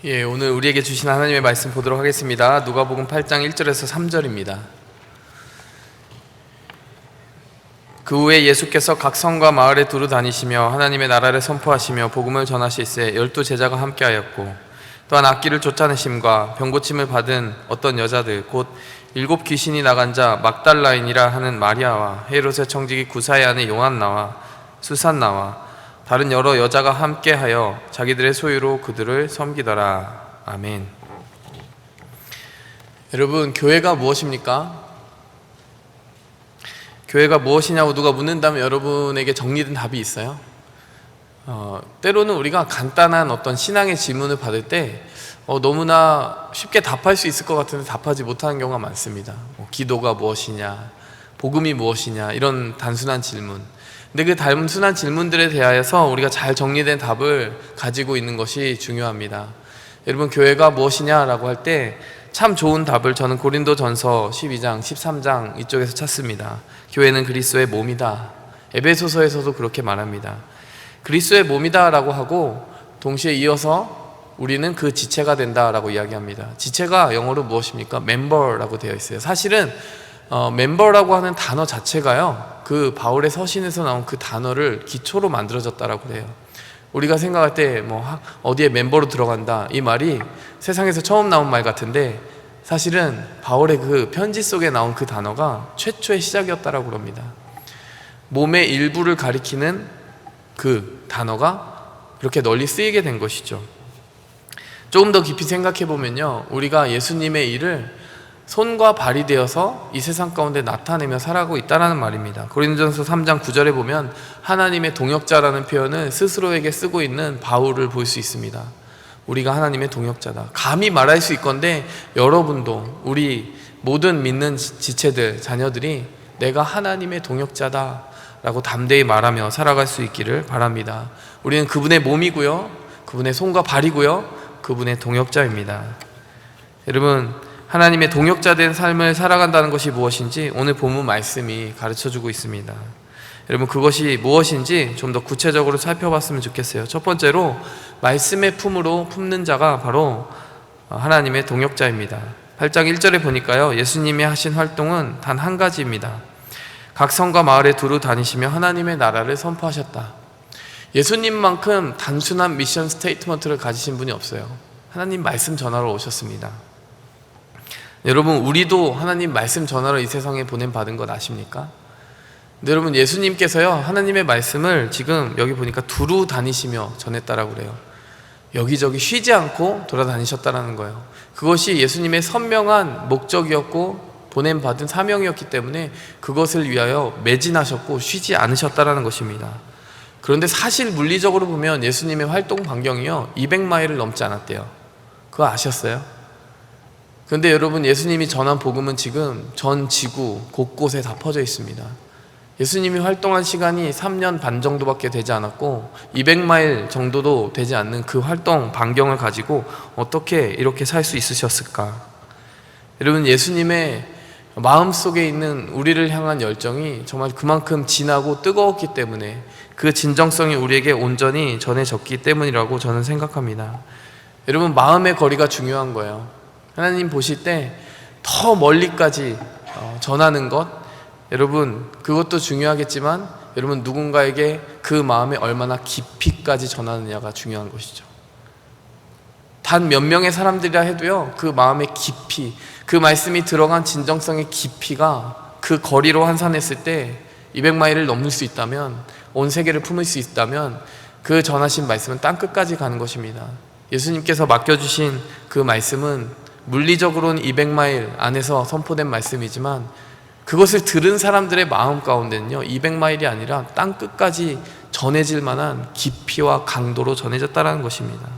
오늘 우리에게 주신 하나님의 말씀 보도록 하겠습니다. 누가복음 8장 1절에서 3절입니다. 그 후에 예수께서 각 성과 마을에 두루 다니시며 하나님의 나라를 선포하시며 복음을 전하실새 12 제자가 함께하였고, 또한 악기를 쫓아내심과 병고침을 받은 어떤 여자들 곧 7 귀신이 나간 자 막달라인이라 하는 마리아와 헤롯의 청지기 구사의 아내 요한나와 수산나와 다른 여러 여자가 함께하여 자기들의 소유로 그들을 섬기더라. 아멘. 여러분, 교회가 무엇입니까? 교회가 무엇이냐고 누가 묻는다면 여러분에게 정리된 답이 있어요? 때로는 우리가 간단한 어떤 신앙의 질문을 받을 때 너무나 쉽게 답할 수 있을 것 같은데 답하지 못하는 경우가 많습니다. 기도가 무엇이냐, 복음이 무엇이냐, 이런 단순한 질문. 근데 그 단순한 질문들에 대하여서 우리가 잘 정리된 답을 가지고 있는 것이 중요합니다. 여러분, 교회가 무엇이냐라고 할 때 참 좋은 답을 저는 고린도전서 12장, 13장 이쪽에서 찾습니다. 교회는 그리스도의 몸이다. 에베소서에서도 그렇게 말합니다. 그리스도의 몸이다 라고 하고 동시에 이어서 우리는 그 지체가 된다 라고 이야기합니다. 지체가 영어로 무엇입니까? 멤버라고 되어 있어요. 사실은 멤버라고 하는 단어 자체가요, 그 바울의 서신에서 나온 그 단어를 기초로 만들어졌다라고 그래요. 우리가 생각할 때 어디에 멤버로 들어간다, 이 말이 세상에서 처음 나온 말 같은데 사실은 바울의 그 편지 속에 나온 그 단어가 최초의 시작이었다라고 그럽니다. 몸의 일부를 가리키는 그 단어가 그렇게 널리 쓰이게 된 것이죠. 조금 더 깊이 생각해 보면요, 우리가 예수님의 일을 손과 발이 되어서 이 세상 가운데 나타내며 살아가고 있다는 말입니다. 고린도전서 3장 9절에 보면 하나님의 동역자라는 표현을 스스로에게 쓰고 있는 바울을 볼 수 있습니다. 우리가 하나님의 동역자다. 감히 말할 수 있건데 여러분도, 우리 모든 믿는 지체들, 자녀들이 내가 하나님의 동역자다 라고 담대히 말하며 살아갈 수 있기를 바랍니다. 우리는 그분의 몸이고요, 그분의 손과 발이고요, 그분의 동역자입니다. 여러분, 하나님의 동역자된 삶을 살아간다는 것이 무엇인지 오늘 본문 말씀이 가르쳐주고 있습니다. 여러분, 그것이 무엇인지 좀 더 구체적으로 살펴봤으면 좋겠어요. 첫 번째로, 말씀의 품으로 품는 자가 바로 하나님의 동역자입니다. 8장 1절에 보니까요, 예수님이 하신 활동은 단 한 가지입니다. 각 성과 마을에 두루 다니시며 하나님의 나라를 선포하셨다. 예수님만큼 단순한 미션 스테이트먼트를 가지신 분이 없어요. 하나님 말씀 전하러 오셨습니다. 여러분, 우리도 하나님 말씀 전하러 이 세상에 보냄받은 것 아십니까? 근데 여러분, 예수님께서요, 하나님의 말씀을 지금 여기 보니까 두루 다니시며 전했다라고 그래요. 여기저기 쉬지 않고 돌아다니셨다라는 거예요. 그것이 예수님의 선명한 목적이었고 보냄받은 사명이었기 때문에 그것을 위하여 매진하셨고 쉬지 않으셨다라는 것입니다. 그런데 사실 물리적으로 보면 예수님의 활동 반경이요, 200마일을 넘지 않았대요. 그거 아셨어요? 그런데 여러분, 예수님이 전한 복음은 지금 전 지구 곳곳에 다 퍼져 있습니다. 예수님이 활동한 시간이 3년 반 정도밖에 되지 않았고 200마일 정도도 되지 않는 그 활동 반경을 가지고 어떻게 이렇게 살 수 있으셨을까? 여러분, 예수님의 마음속에 있는 우리를 향한 열정이 정말 그만큼 진하고 뜨거웠기 때문에 그 진정성이 우리에게 온전히 전해졌기 때문이라고 저는 생각합니다. 여러분, 마음의 거리가 중요한 거예요. 하나님 보실 때 더 멀리까지 전하는 것, 여러분, 그것도 중요하겠지만 여러분, 누군가에게 그 마음에 얼마나 깊이까지 전하느냐가 중요한 것이죠. 단 몇 명의 사람들이라 해도요, 그 마음의 깊이, 그 말씀이 들어간 진정성의 깊이가 그 거리로 환산했을 때 200마일을 넘을 수 있다면, 온 세계를 품을 수 있다면 그 전하신 말씀은 땅끝까지 가는 것입니다. 예수님께서 맡겨주신 그 말씀은 물리적으로는 200마일 안에서 선포된 말씀이지만 그것을 들은 사람들의 마음 가운데는요, 200마일이 아니라 땅끝까지 전해질 만한 깊이와 강도로 전해졌다는 것입니다.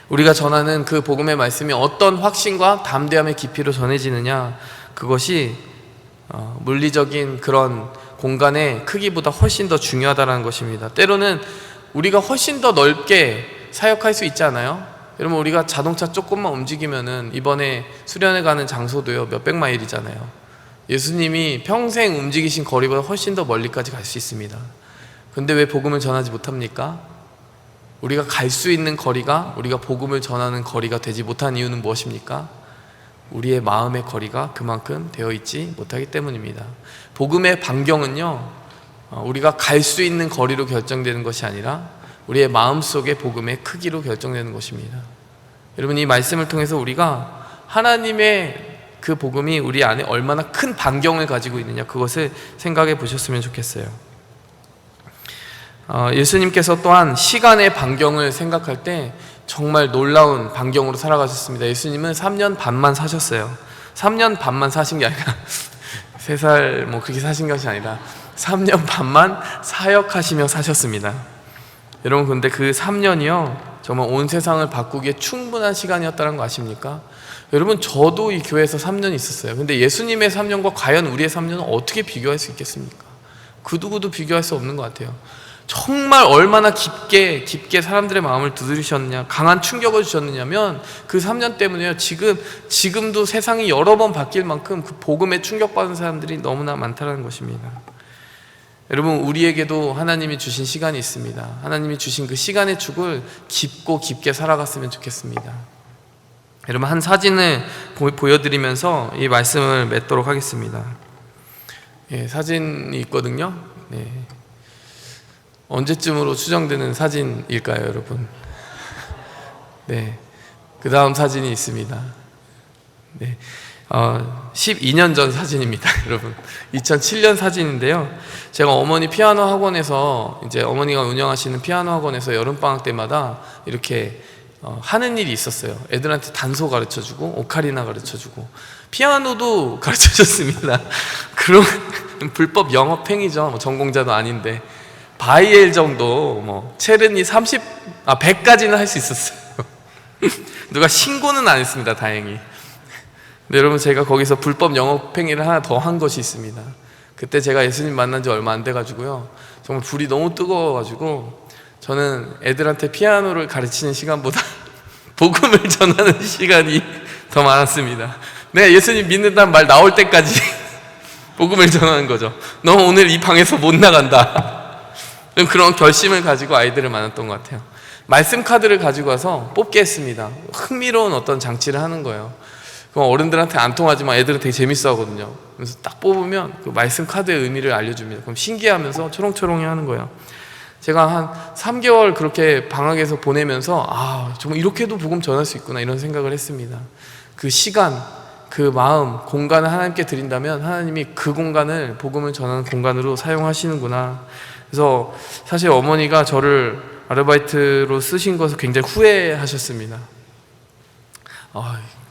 우리가 전하는 그 복음의 말씀이 어떤 확신과 담대함의 깊이로 전해지느냐, 그것이 물리적인 그런 공간의 크기보다 훨씬 더 중요하다는 것입니다. 때로는 우리가 훨씬 더 넓게 사역할 수 있지 않아요? 여러분, 우리가 자동차 조금만 움직이면은 이번에 수련회 가는 장소도요, 몇백 마일이잖아요. 예수님이 평생 움직이신 거리보다 훨씬 더 멀리까지 갈 수 있습니다. 근데 왜 복음을 전하지 못합니까? 우리가 갈 수 있는 거리가, 우리가 복음을 전하는 거리가 되지 못한 이유는 무엇입니까? 우리의 마음의 거리가 그만큼 되어 있지 못하기 때문입니다. 복음의 반경은요, 우리가 갈 수 있는 거리로 결정되는 것이 아니라 우리의 마음속의 복음의 크기로 결정되는 것입니다. 여러분, 이 말씀을 통해서 우리가 하나님의 그 복음이 우리 안에 얼마나 큰 반경을 가지고 있느냐, 그것을 생각해 보셨으면 좋겠어요. 예수님께서 또한 시간의 반경을 생각할 때 정말 놀라운 반경으로 살아가셨습니다. 예수님은 3년 반만 사셨어요. 3년 반만 사신 게 아니라 3살 뭐 그렇게 사신 것이 아니라 3년 반만 사역하시며 사셨습니다. 여러분, 근데 그 3년이요 정말 온 세상을 바꾸기에 충분한 시간이었다는 거 아십니까? 여러분, 저도 이 교회에서 3년 있었어요. 근데 예수님의 3년과 과연 우리의 3년은 어떻게 비교할 수 있겠습니까? 그 누구도 비교할 수 없는 것 같아요. 정말 얼마나 깊게 사람들의 마음을 두드리셨느냐, 강한 충격을 주셨느냐면 그 3년 때문에요, 지금도 세상이 여러 번 바뀔 만큼 그 복음에 충격받은 사람들이 너무나 많다는 것입니다. 여러분, 우리에게도 하나님이 주신 시간이 있습니다. 하나님이 주신 그 시간의 축을 깊고 깊게 살아갔으면 좋겠습니다. 여러분, 한 사진을 보여드리면서 이 말씀을 맺도록 하겠습니다. 예, 사진이 있거든요. 네. 언제쯤으로 추정되는 사진일까요, 여러분? 네, 그 다음 사진이 있습니다. 네, 12년 전 사진입니다, 여러분. 2007년 사진인데요. 제가 어머니 피아노 학원에서, 이제 어머니가 운영하시는 피아노 학원에서 여름방학 때마다 이렇게 하는 일이 있었어요. 애들한테 단소 가르쳐주고 오카리나 가르쳐주고 피아노도 가르쳐줬습니다. 그런 불법 영업행위죠. 전공자도 아닌데. 바이엘 정도, 뭐 체르니 100까지는 할 수 있었어요. 누가 신고는 안 했습니다, 다행히. 근데 여러분, 제가 거기서 불법 영업행위를 하나 더 한 것이 있습니다. 그때 제가 예수님 만난 지 얼마 안 돼가지고요, 정말 불이 너무 뜨거워가지고 저는 애들한테 피아노를 가르치는 시간보다 복음을 전하는 시간이 더 많았습니다. 내가 예수님 믿는다는 말 나올 때까지 복음을 전하는 거죠. 너 오늘 이 방에서 못 나간다. 그런 결심을 가지고 아이들을 만났던 것 같아요. 말씀 카드를 가지고 와서 뽑게 했습니다. 흥미로운 어떤 장치를 하는 거예요. 그럼 어른들한테 안 통하지만 애들은 되게 재밌어 하거든요. 그래서 딱 뽑으면 그 말씀 카드의 의미를 알려줍니다. 그럼 신기하면서 초롱초롱해 하는 거예요. 제가 한 3개월 그렇게 방학에서 보내면서 정말 이렇게도 복음 전할 수 있구나, 이런 생각을 했습니다. 그 시간, 그 마음, 공간을 하나님께 드린다면 하나님이 그 공간을 복음을 전하는 공간으로 사용하시는구나. 그래서 사실 어머니가 저를 아르바이트로 쓰신 것을 굉장히 후회하셨습니다.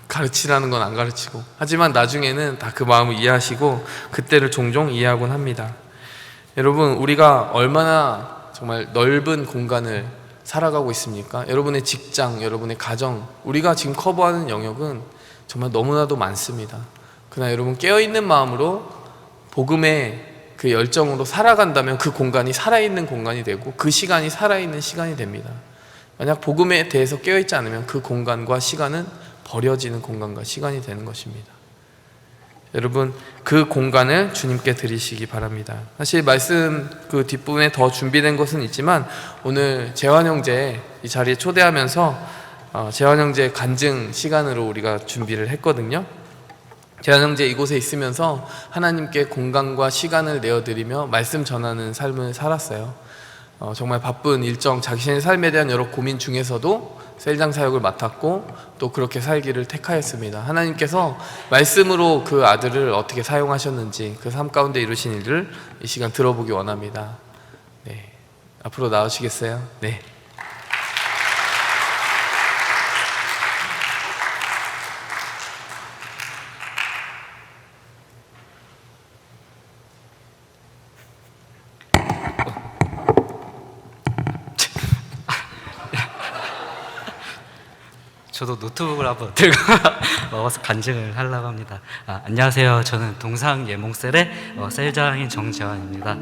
가르치라는 건 안 가르치고. 하지만 나중에는 다 그 마음을 이해하시고 그때를 종종 이해하곤 합니다. 여러분, 우리가 얼마나 정말 넓은 공간을 살아가고 있습니까? 여러분의 직장, 여러분의 가정, 우리가 지금 커버하는 영역은 정말 너무나도 많습니다. 그러나 여러분, 깨어있는 마음으로 복음의 그 열정으로 살아간다면 그 공간이 살아있는 공간이 되고 그 시간이 살아있는 시간이 됩니다. 만약 복음에 대해서 깨어있지 않으면 그 공간과 시간은 버려지는 공간과 시간이 되는 것입니다. 여러분, 그 공간을 주님께 드리시기 바랍니다. 사실 말씀 그 뒷부분에 더 준비된 것은 있지만 오늘 재환 형제 이 자리에 초대하면서 재환 형제 간증 시간으로 우리가 준비를 했거든요. 재환 형제 이곳에 있으면서 하나님께 공간과 시간을 내어드리며 말씀 전하는 삶을 살았어요. 정말 바쁜 일정, 자신의 삶에 대한 여러 고민 중에서도 셀장 사역을 맡았고 또 그렇게 살기를 택하였습니다. 하나님께서 말씀으로 그 아들을 어떻게 사용하셨는지 그 삶 가운데 이루신 일을 이 시간 들어보기 원합니다. 네, 앞으로 나오시겠어요? 네. 저도 노트북을 한번 들고 와서 간증을 하려고 합니다. 안녕하세요. 저는 동상 예몽셀의 셀장인 정재환입니다.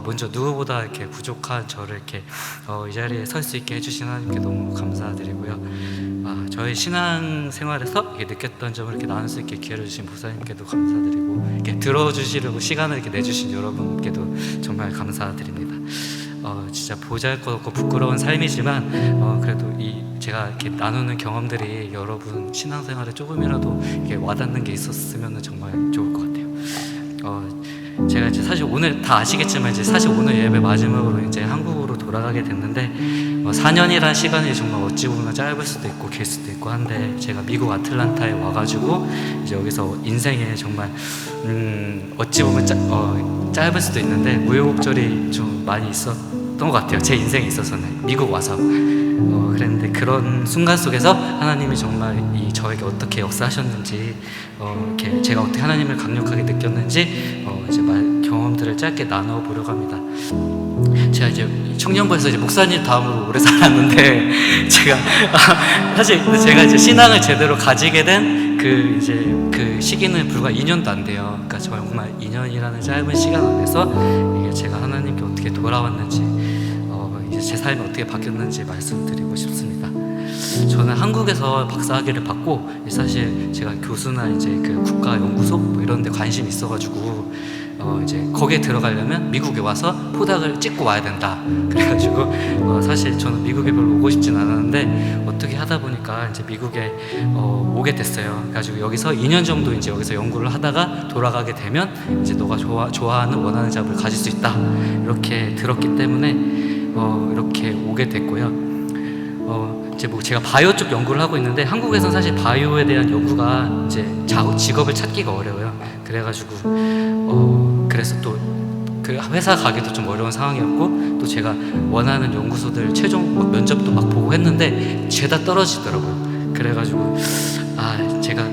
먼저 누구보다 이렇게 부족한 저를 이렇게 이 자리에 설 수 있게 해주신 하나님께 너무 감사드리고요. 저의 신앙 생활에서 이렇게 느꼈던 점을 이렇게 나눌 수 있게 기회를 주신 목사님께도 감사드리고, 이렇게 들어주시려고 시간을 이렇게 내주신 여러분께도 정말 감사드립니다. 진짜 보잘것없고 부끄러운 삶이지만 그래도 제가 이렇게 나누는 경험들이 여러분 신앙생활에 조금이라도 이렇게 와닿는 게 있었으면 정말 좋을 것 같아요. 제가 이제 사실 오늘 다 아시겠지만 이제 사실 오늘 예배 마지막으로 이제 한국으로 돌아가게 됐는데 4년이란 시간이 정말 어찌 보면 짧을 수도 있고 길 수도 있고 한데 제가 미국 아틀란타에 와가지고 이제 여기서 인생에 정말 어찌 보면 짧을 수도 있는데 우여곡절이 좀 많이 있었던 것 같아요. 제 인생에 있어서는 미국 와서 그랬는데 그런 순간 속에서 하나님이 정말 저에게 어떻게 역사하셨는지 이렇게 제가 어떻게 하나님을 강력하게 느꼈는지 이제 경험들을 짧게 나눠 보려고 합니다. 제가 이제 청년부에서 이제 목사님 다음으로 오래 살았는데 사실 제가 이제 신앙을 제대로 가지게 된 그 시기는 불과 2년도 안 돼요. 그러니까 정말 2년이라는 짧은 시간 안에서 이게 제가 하나님께 어떻게 돌아왔는지 이제 제 삶이 어떻게 바뀌었는지 말씀드리고 싶습니다. 저는 한국에서 박사학위를 받고 사실 제가 교수나 이제 그 국가연구소 뭐 이런 데 관심이 있어가지고 이제 거기에 들어가려면 미국에 와서 포닥을 찍고 와야 된다. 그래가지고 사실 저는 미국에 별로 오고 싶진 않았는데 어떻게 하다 보니까 이제 미국에 오게 됐어요. 그래가지고 여기서 2년 정도 이제 여기서 연구를 하다가 돌아가게 되면 이제 너가 좋아하는 원하는 잡을 가질 수 있다. 이렇게 들었기 때문에 이렇게 오게 됐고요. 이제 뭐 제가 바이오 쪽 연구를 하고 있는데 한국에서는 사실 바이오에 대한 연구가 이제 직업을 찾기가 어려워요. 그래가지고 그래서 또 그 회사 가기도 좀 어려운 상황이었고 또 제가 원하는 연구소들 최종 면접도 막 보고 했는데 죄다 떨어지더라고요. 그래가지고 제가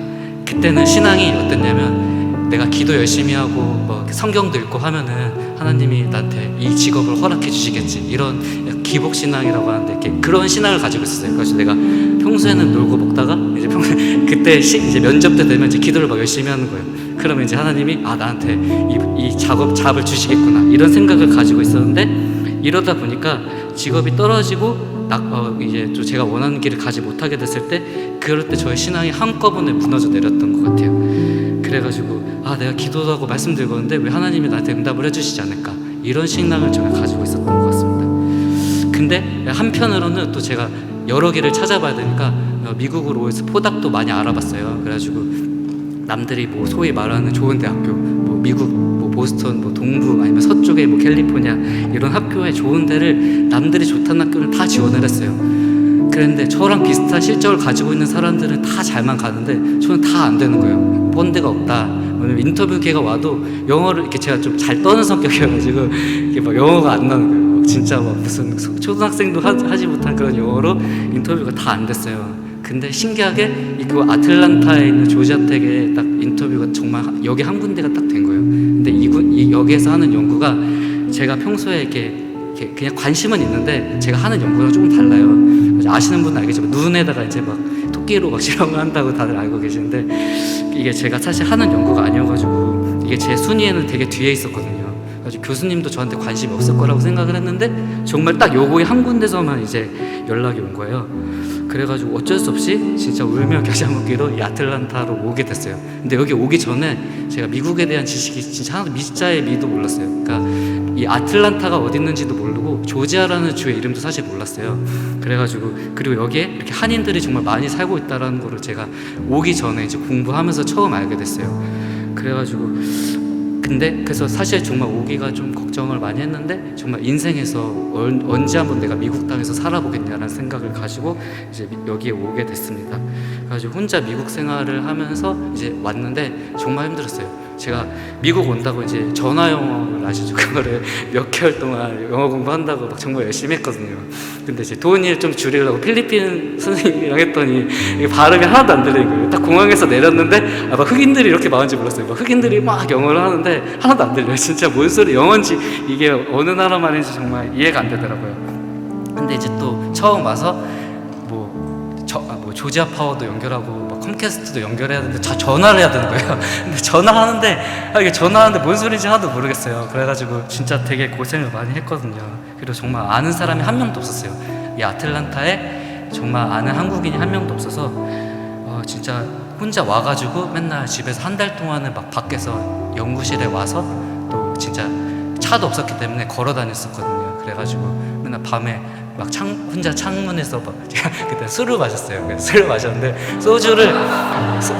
그때는 신앙이 어땠냐면 내가 기도 열심히 하고 뭐 성경도 읽고 하면은 하나님이 나한테 이 직업을 허락해 주시겠지 이런 기복신앙이라고 하는데 이렇게 그런 신앙을 가지고 있었어요. 그래서 내가 평소에는 놀고 먹다가 이제 그때 이제 면접 때 되면 이제 기도를 막 열심히 하는 거예요. 그러면 이제 하나님이 나한테 이 잡을 주시겠구나 이런 생각을 가지고 있었는데 이러다 보니까 직업이 떨어지고 이제 또 제가 원하는 길을 가지 못하게 됐을 때 그럴 때 저의 신앙이 한꺼번에 무너져 내렸던 것 같아요. 그래가지고 내가 기도도 하고 말씀드리고 있는데 왜 하나님이 나한테 응답을 해주시지 않을까 이런 신앙을 제가 가지고 있었던 것 같습니다. 근데 한편으로는 또 제가 여러 길을 찾아봐야 되니까 미국으로 오면서 포닥도 많이 알아봤어요. 그래가지고 남들이 뭐 소위 말하는 좋은 대학교 뭐 미국 뭐 보스턴 뭐 동부 아니면 서쪽에 뭐 캘리포니아 이런 학교에 좋은 데를 남들이 좋다는 학교를 다 지원을 했어요. 그런데 저랑 비슷한 실적을 가지고 있는 사람들은 다 잘만 가는데 저는 다 안 되는 거예요. 펀드가 없다. 왜냐면 인터뷰 기회가 와도 영어를 이렇게 제가 좀 잘 떠는 성격이어가지고 이게 막 영어가 안 나는 거예요. 진짜 막 무슨 초등학생도 하지 못한 그런 영어로 인터뷰가 다 안 됐어요. 근데 신기하게 그 아틀란타에 있는 조지아텍에 딱 인터뷰가 정말 여기 한 군데가 딱 된 거예요. 근데 여기에서 하는 연구가 제가 평소에 이렇게 그냥 관심은 있는데 제가 하는 연구랑 조금 달라요. 아시는 분은 알겠지만 눈에다가 이제 막 토끼로 막 실험을 한다고 다들 알고 계시는데 이게 제가 사실 하는 연구가 아니어가지고 이게 제 순위에는 되게 뒤에 있었거든요. 그래서 교수님도 저한테 관심이 없을 거라고 생각을 했는데 정말 딱 요거에 한 군데서만 이제 연락이 온 거예요. 그래가지고 어쩔 수 없이 진짜 울며 겨자 먹기로 이 아틀란타로 오게 됐어요. 근데 여기 오기 전에 제가 미국에 대한 지식이 진짜 하나도 미자의 미도 몰랐어요. 그러니까 이 아틀란타가 어디 있는지도 모르고 조지아라는 주의 이름도 사실 몰랐어요. 그래가지고 그리고 여기에 이렇게 한인들이 정말 많이 살고 있다는 거를 제가 오기 전에 이제 공부하면서 처음 알게 됐어요. 그래가지고 근데 그래서 사실 정말 오기가 좀 걱정을 많이 했는데 정말 인생에서 언제 한번 내가 미국 땅에서 살아보겠냐라는 생각을 가지고 이제 여기에 오게 됐습니다. 그래가지고 혼자 미국 생활을 하면서 이제 왔는데 정말 힘들었어요. 제가 미국 온다고 이제 전화 영어를 아시죠? 그거를 몇 개월 동안 영어 공부한다고 막 정말 열심히 했거든요. 근데 이제 돈을 좀 줄이려고 필리핀 선생님이랑 했더니 이게 발음이 하나도 안 들리는 거예요. 딱 공항에서 내렸는데 막 흑인들이 이렇게 많은지 몰랐어요. 막 흑인들이 막 영어를 하는데 하나도 안 들려요. 진짜 뭔 소리 영어인지 이게 어느 나라 말인지 정말 이해가 안 되더라고요. 근데 이제 또 처음 와서 뭐 조지아 파워도 연결하고 막 컴캐스트도 연결해야 되는데 전화를 해야 되는 거예요. 근데 전화하는데 이게 전화하는데 뭔 소리인지 하나도 모르겠어요. 그래가지고 진짜 되게 고생을 많이 했거든요. 그리고 정말 아는 사람이 한 명도 없었어요. 이 아틀란타에 정말 아는 한국인이 한 명도 없어서 진짜 혼자 와가지고 맨날 집에서 한 달 동안은 막 밖에서 연구실에 와서 또 진짜 차도 없었기 때문에 걸어 다녔었거든요. 그래가지고 맨날 밤에 막 혼자 창문에서 막 제가 그때 술을 마셨어요. 그래서 술을 마셨는데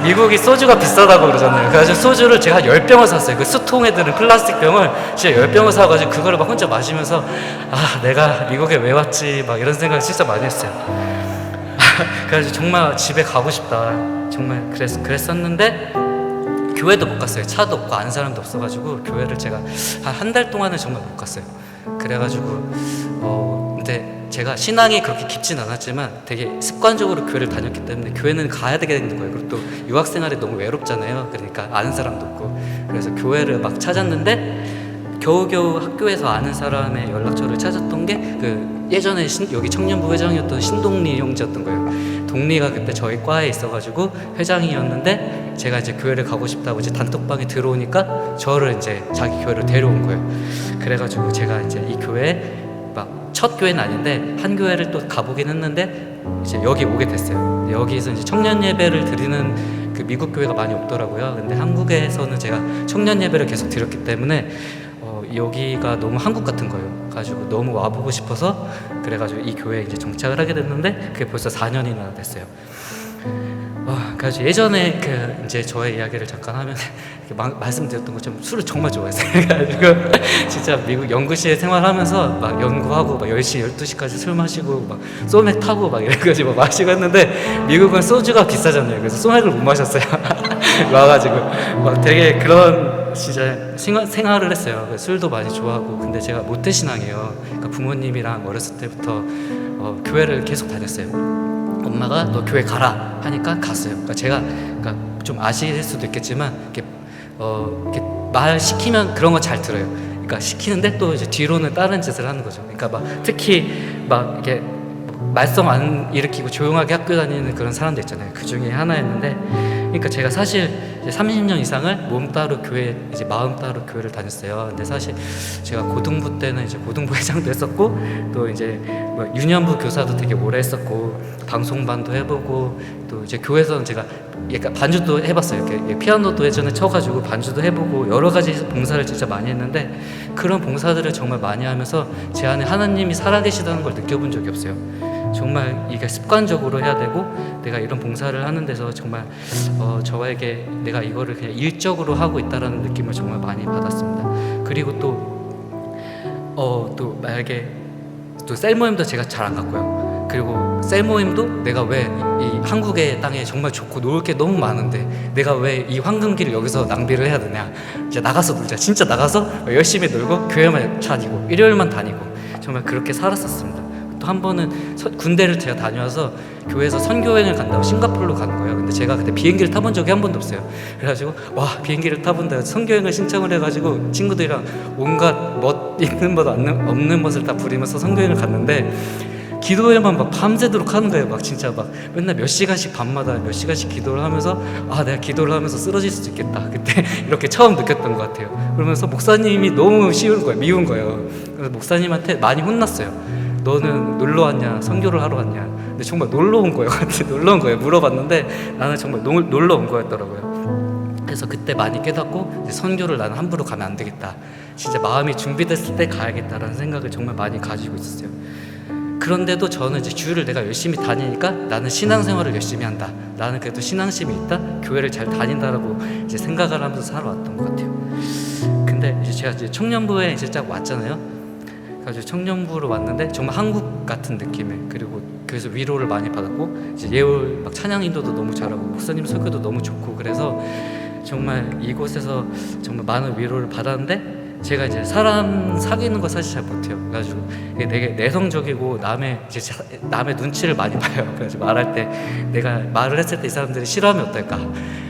미국이 소주가 비싸다고 그러잖아요. 그래가지고 소주를 제가 10병을 샀어요. 그 수통에 들은 플라스틱 병을 진짜 10병을 사가지고 그거를 막 혼자 마시면서 아 내가 미국에 왜 왔지 막 이런 생각을 진짜 많이 했어요. 그래서 정말 집에 가고 싶다 정말 그랬었는데 교회도 못 갔어요. 차도 없고 아는 사람도 없어가지고 교회를 제가 한 달 동안은 정말 못 갔어요. 그래가지고 근데 제가 신앙이 그렇게 깊진 않았지만 되게 습관적으로 교회를 다녔기 때문에 교회는 가야 되게 되는 거예요. 그리고 또 유학생활이 너무 외롭잖아요. 그러니까 아는 사람도 없고 그래서 교회를 막 찾았는데 겨우겨우 학교에서 아는 사람의 연락처를 찾았던 게 그 예전에 여기 청년부 회장이었던 신동리 형제였던 거예요. 동리가 그때 저희 과에 있어가지고 회장이었는데 제가 이제 교회를 가고 싶다고 이제 단톡방에 들어오니까 저를 이제 자기 교회로 데려온 거예요. 그래가지고 제가 이제 이 교회 막 첫 교회는 아닌데 한 교회를 또 가보긴 했는데 이제 여기 오게 됐어요. 여기서 이제 청년 예배를 드리는 그 미국 교회가 많이 없더라고요. 근데 한국에서는 제가 청년 예배를 계속 드렸기 때문에 여기가 너무 한국 같은 거예요. 가지고 너무 와보고 싶어서 그래가지고 이 교회에 이제 정착을 하게 됐는데 그게 벌써 4년이나 됐어요. 그래서 예전에 그 이제 저의 이야기를 잠깐 하면 말씀드렸던 것처럼 술을 정말 좋아했어요. 그래가지고 진짜 미국 연구실에 생활하면서 막 연구하고 막 10시, 12시까지 술 마시고 막 소맥 타고 막 이래가지고 막 마시고 했는데 미국은 소주가 비싸잖아요. 그래서 소맥을 못 마셨어요. 와가지고 막 되게 그런 진짜 생활을 했어요. 술도 많이 좋아하고 근데 제가 모태신앙이에요. 그러니까 부모님이랑 어렸을 때부터 교회를 계속 다녔어요. 엄마가 너 교회 가라 하니까 갔어요. 그러니까 제가 좀 아실 수도 있겠지만 이렇게 말 시키면 그런 거 잘 들어요. 그러니까 시키는데 또 이제 뒤로는 다른 짓을 하는 거죠. 그러니까 막 특히 막 이렇게 말썽 안 일으키고 조용하게 학교 다니는 그런 사람들 있잖아요. 그 중에 하나였는데, 그러니까 제가 사실 이제 30년 이상을 몸 따로 교회, 이제 마음 따로 교회를 다녔어요. 근데 사실 제가 고등부 때는 이제 고등부 회장도 했었고, 또 이제 뭐 유년부 교사도 되게 오래 했었고, 방송반도 해보고, 또 이제 교회에서는 제가 약간 반주도 해봤어요. 이렇게 피아노도 예전에 쳐가지고 반주도 해보고 여러 가지 봉사를 진짜 많이 했는데, 그런 봉사들을 정말 많이 하면서 제 안에 하나님이 살아계시다는 걸 느껴본 적이 없어요. 정말 이게 습관적으로 해야 되고, 내가 이런 봉사를 하는 데서 정말 저에게 내가 이거를 그냥 일적으로 하고 있다라는 느낌을 정말 많이 받았습니다. 그리고 또 만약에 또 셀 모임도 제가 잘 안 갔고요. 그리고 셀 모임도 내가 왜 이 한국의 땅에 정말 좋고 놀 게 너무 많은데 내가 왜 이 황금기를 여기서 낭비를 해야 되냐. 이제 나가서 놀자. 진짜 나가서 열심히 놀고 교회만 다니고 일요일만 다니고 정말 그렇게 살았었습니다. 또 한 번은 군대를 제가 다녀와서 교회에서 선교여행을 간다고 싱가포르로 가는 거예요. 근데 제가 그때 비행기를 타본 적이 한 번도 없어요. 그래가지고 와, 비행기를 타본다. 선교여행을 신청을 해가지고 친구들이랑 온갖 있는 것 없는 것을 다 부리면서 선교여행을 갔는데, 기도회만 막 밤새도록 하는 거예요. 막 진짜 막 맨날 몇 시간씩 밤마다 몇 시간씩 기도를 하면서 내가 기도를 하면서 쓰러질 수도 있겠다. 그때 이렇게 처음 느꼈던 것 같아요. 그러면서 목사님이 너무 미운 거예요. 그래서 목사님한테 많이 혼났어요. 너는 놀러 왔냐? 선교를 하러 왔냐? 근데 정말 놀러 온 거예요. 놀러 온 거예요. 물어봤는데 나는 정말 놀러 온 거였더라고요. 그래서 그때 많이 깨닫고 이제 선교를 나는 함부로 가면 안 되겠다. 진짜 마음이 준비됐을 때 가야겠다라는 생각을 정말 많이 가지고 있었어요. 그런데도 저는 이제 주일을 내가 열심히 다니니까 나는 신앙생활을 열심히 한다. 나는 그래도 신앙심이 있다. 교회를 잘 다닌다라고 이제 생각을 하면서 살아왔던 것 같아요. 근데 이제 제가 이제 청년부에 이제 딱 왔잖아요. 그래서 청년부로 왔는데 정말 한국 같은 느낌에, 그리고 그래서 위로를 많이 받았고 이제 예울 막 찬양 인도도 너무 잘하고 목사님 설교도 너무 좋고, 그래서 정말 이곳에서 정말 많은 위로를 받았는데, 제가 이제 사람 사귀는 거 사실 잘 못해요. 그래가지고 되게 내성적이고 남의 눈치를 많이 봐요. 그래서 말할 때 내가 말을 했을 때 이 사람들이 싫어하면 어떨까.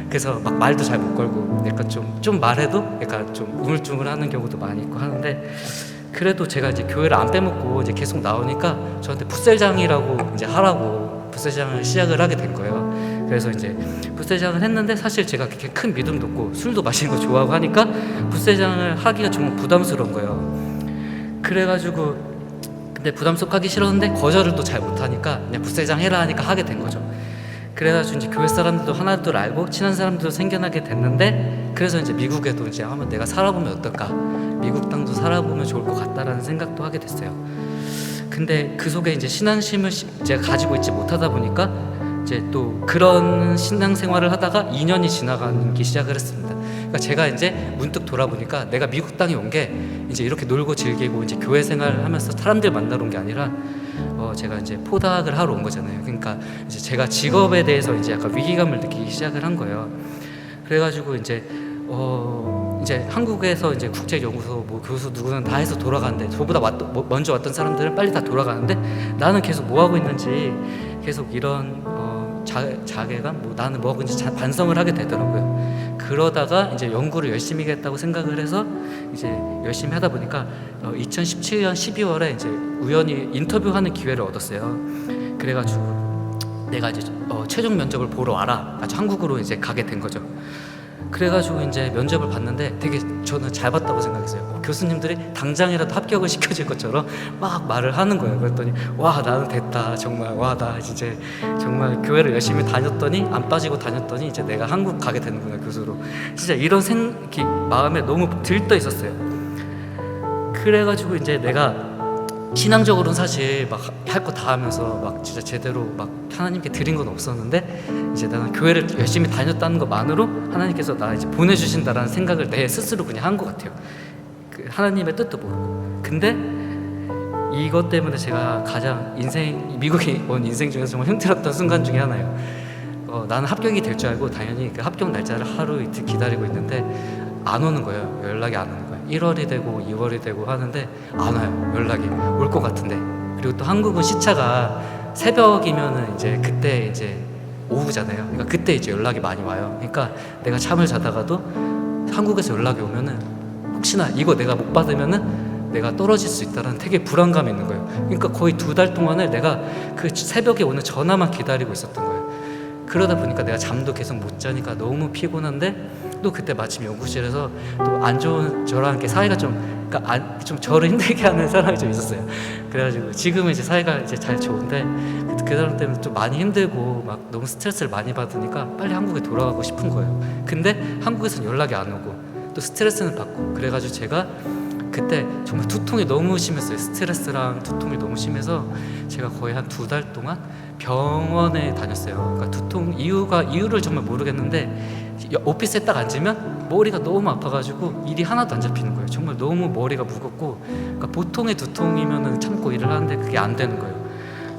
그래서 막 말도 잘 못 걸고 약간 좀 말해도 약간 좀 우물쭈물하는 경우도 많이 있고 하는데, 그래도 제가 이제 교회를 안 빼먹고 이제 계속 나오니까 저한테 풋살장이라고 이제 하라고 풋살장을 시작을 하게 된 거예요. 그래서 이제 풋살장을 했는데, 사실 제가 그렇게 큰 믿음도 없고 술도 마시는 거 좋아하고 하니까 풋살장을 하기가 정말 부담스러운 거예요. 그래가지고 근데 부담스럽게 싫었는데 거절을 또 잘 못하니까 그냥 풋살장 해라 하니까 하게 된 거죠. 그래가지고 이제 교회 사람들도 하나둘 알고 친한 사람들도 생겨나게 됐는데, 그래서 이제 미국에도 이제 한번 내가 살아보면 어떨까, 미국 땅도 살아보면 좋을 것 같다라는 생각도 하게 됐어요. 근데 그 속에 이제 신앙심을 제가 가지고 있지 못하다 보니까 이제 또 그런 신앙생활을 하다가 2년이 지나가기 시작을 했습니다. 그러니까 제가 이제 문득 돌아보니까 내가 미국 땅에 온 게 이제 이렇게 놀고 즐기고 이제 교회 생활을 하면서 사람들 만나러 온 게 아니라 제가 이제 포닥을 하러 온 거잖아요. 그러니까 이제 제가 직업에 대해서 이제 약간 위기감을 느끼기 시작을 한 거예요. 그래가지고 이제 한국에서 이제 국제연구소 뭐 교수 누구는 다 해서 돌아가는데, 저보다 먼저 왔던 사람들은 빨리 다 돌아가는데 나는 계속 뭐 하고 있는지 계속 이런 자괴감, 뭐 나는 뭐 하고 있는지 반성을 하게 되더라고요. 그러다가 이제 연구를 열심히 하겠다고 생각을 해서 이제 열심히 하다 보니까 2017년 12월에 이제 우연히 인터뷰하는 기회를 얻었어요. 그래가지고 내가 이제 최종 면접을 보러 와라, 아주 한국으로 이제 가게 된 거죠. 그래가지고 이제 면접을 봤는데 되게 저는 잘 봤다고 생각했어요. 교수님들이 당장이라도 합격을 시켜줄 것처럼 막 말을 하는 거예요. 그랬더니 와, 나는 됐다, 정말. 와, 나 이제 정말 교회를 열심히 다녔더니 안 빠지고 다녔더니 이제 내가 한국 가게 되는구나, 교수로. 진짜 이런 마음에 너무 들떠 있었어요. 그래가지고 이제 내가 신앙적으로는 사실 막 할 거 다 하면서 막 진짜 제대로 막 하나님께 드린 건 없었는데, 이제 나는 교회를 열심히 다녔다는 것만으로 하나님께서 나 이제 보내주신다라는 생각을 내 스스로 그냥 한 것 같아요. 그 하나님의 뜻도 모르고. 근데 이것 때문에 제가 가장 미국에 온 인생 중에서 정말 힘들었던 순간 중에 하나예요. 나는 합격이 될 줄 알고 당연히 그 합격 날짜를 하루 이틀 기다리고 있는데 안 오는 거예요. 연락이 안 오는 거예요. 1월이 되고 2월이 되고 하는데 안 와요. 연락이 올 것 같은데. 그리고 또 한국은 시차가 새벽이면은 이제 그때 이제 오후잖아요. 그러니까 그때 이제 연락이 많이 와요. 그러니까 내가 잠을 자다가도 한국에서 연락이 오면은 혹시나 이거 내가 못 받으면은 내가 떨어질 수 있다는 되게 불안감이 있는 거예요. 그러니까 거의 2달 동안을 내가 그 새벽에 오는 전화만 기다리고 있었던 거예요. 그러다 보니까 내가 잠도 계속 못 자니까 너무 피곤한데, 또 그때 마침 연구실에서 또 안 좋은, 저랑 이렇게 사이가 그러니까 좀 저를 힘들게 하는 사람이 좀 있었어요. 그래가지고 지금은 이제 사이가 이제 잘 좋은데, 그 사람 때문에 좀 많이 힘들고 막 너무 스트레스를 많이 받으니까 빨리 한국에 돌아가고 싶은 거예요. 근데 한국에서는 연락이 안 오고 또 스트레스는 받고, 그래가지고 제가 그때 정말 두통이 너무 심했어요. 스트레스랑 두통이 너무 심해서 제가 거의 한 2달 동안 병원에 다녔어요. 그러니까 이유를 정말 모르겠는데 오피스에 딱 앉으면 머리가 너무 아파가지고 일이 하나도 안 잡히는 거예요. 정말 너무 머리가 무겁고, 그러니까 보통의 두통이면은 참고 일을 하는데 그게 안 되는 거예요.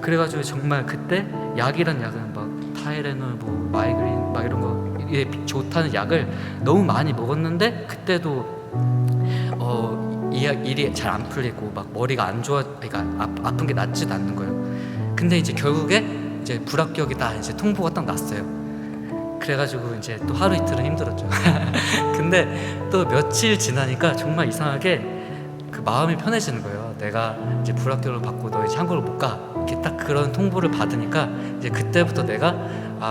그래가지고 정말 그때 약이란 약은 막 타이레놀, 뭐 마이그린 막 이런 거 좋다는 약을 너무 많이 먹었는데, 그때도 일이 잘 안 풀리고 막 머리가 안 좋아, 그러니까 아픈 게 낫지도 않는 거예요. 근데 이제 결국에 이제 불합격이다 이제 통보가 딱 났어요. 그래가지고 이제 또 하루 이틀은 힘들었죠. 근데 또 며칠 지나니까 정말 이상하게 그 마음이 편해지는 거예요. 내가 이제 불합격을 받고 너 이제 한국을 못 가, 이렇게 딱 그런 통보를 받으니까 이제 그때부터 내가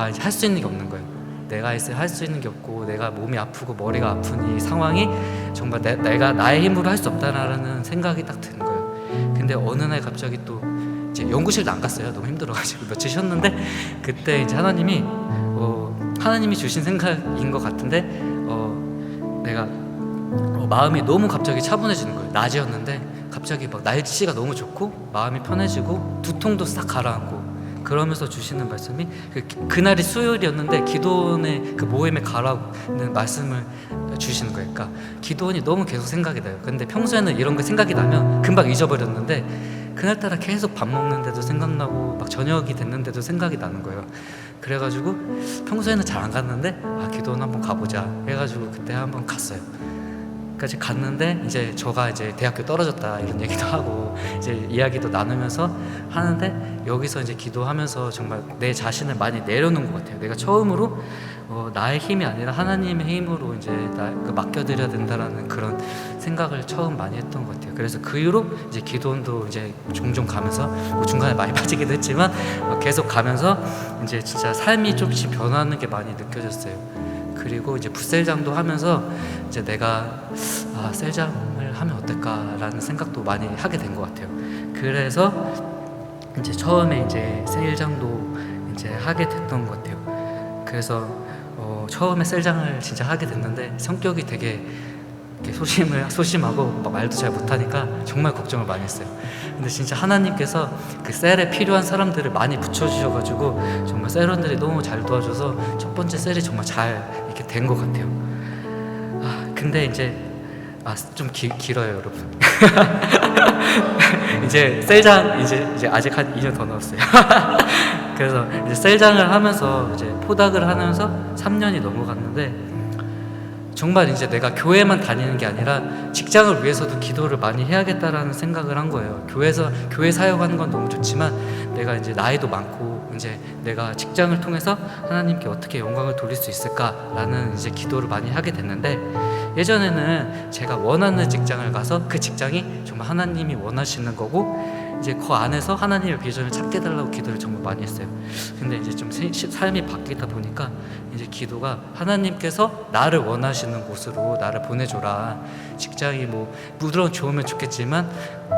이제 할 수 있는 게 없는 거예요. 내가 할 수 있는 게 없고, 내가 몸이 아프고 머리가 아픈 이 상황이 정말 내가 나의 힘으로 할 수 없다라는 생각이 딱 드는 거예요. 근데 어느 날 갑자기 또 이제 연구실도 안 갔어요. 너무 힘들어가지고 며칠 쉬었는데, 그때 이제 하나님이 주신 생각인 것 같은데, 내가 마음이 너무 갑자기 차분해지는 거예요. 낮이었는데 갑자기 막 날씨가 너무 좋고 마음이 편해지고 두통도 싹 가라앉고, 그러면서 주시는 말씀이 그날이 수요일이었는데 기도원의 그 모임에 가라는 말씀을 주시는 거예요. 그러니까 기도원이 너무 계속 생각이 나요. 근데 평소에는 이런 거 생각이 나면 금방 잊어버렸는데 그날따라 계속 밥 먹는데도 생각나고 막 저녁이 됐는데도 생각이 나는 거예요. 그래가지고 평소에는 잘 안 갔는데 기도원 한번 가보자 해가지고 그때 한번 갔어요. 까지 갔는데 이제 저가 이제 대학교 떨어졌다 이런 얘기도 하고 이제 이야기도 나누면서 하는데, 여기서 이제 기도하면서 정말 내 자신을 많이 내려놓은 것 같아요. 내가 처음으로 나의 힘이 아니라 하나님의 힘으로 이제 맡겨드려야 된다라는 그런 생각을 처음 많이 했던 것 같아요. 그래서 그 이후로 이제 기도원도 이제 종종 가면서 뭐 중간에 많이 빠지기도 했지만 계속 가면서 이제 진짜 삶이 조금씩 변하는 게 많이 느껴졌어요. 그리고 이제 붓셀장도 하면서 이제 내가 셀장을 하면 어떨까라는 생각도 많이 하게 된 것 같아요. 그래서 이제 처음에 이제 셀장도 이제 하게 됐던 것 같아요. 그래서 처음에 셀장을 진짜 하게 됐는데 성격이 되게 이렇게 소심하고 막 말도 잘 못하니까 정말 걱정을 많이 했어요. 근데 진짜 하나님께서 그 셀에 필요한 사람들을 많이 붙여주셔가지고 정말 셀원들이 너무 잘 도와줘서 첫 번째 셀이 정말 잘 이렇게 된 것 같아요. 근데 이제 좀 길어요, 여러분. 이제 셀장 이제 아직 한 2년 더 남았어요. 그래서 이제 셀장을 하면서 이제 포닥을 하면서 3년이 넘어갔는데 정말 이제 내가 교회만 다니는 게 아니라 직장을 위해서도 기도를 많이 해야겠다라는 생각을 한 거예요. 교회 사역하는 건 너무 좋지만 내가 이제 나이도 많고 이제 내가 직장을 통해서 하나님께 어떻게 영광을 돌릴 수 있을까라는 이제 기도를 많이 하게 됐는데 예전에는 제가 원하는 직장을 가서 그 직장이 정말 하나님이 원하시는 거고 이제 그 안에서 하나님의 비전을 찾게 달라고 기도를 정말 많이 했어요. 근데 이제 좀 삶이 바뀌다 보니까 이제 기도가 하나님께서 나를 원하시는 곳으로 나를 보내줘라. 직장이 뭐 물론 좋으면 좋겠지만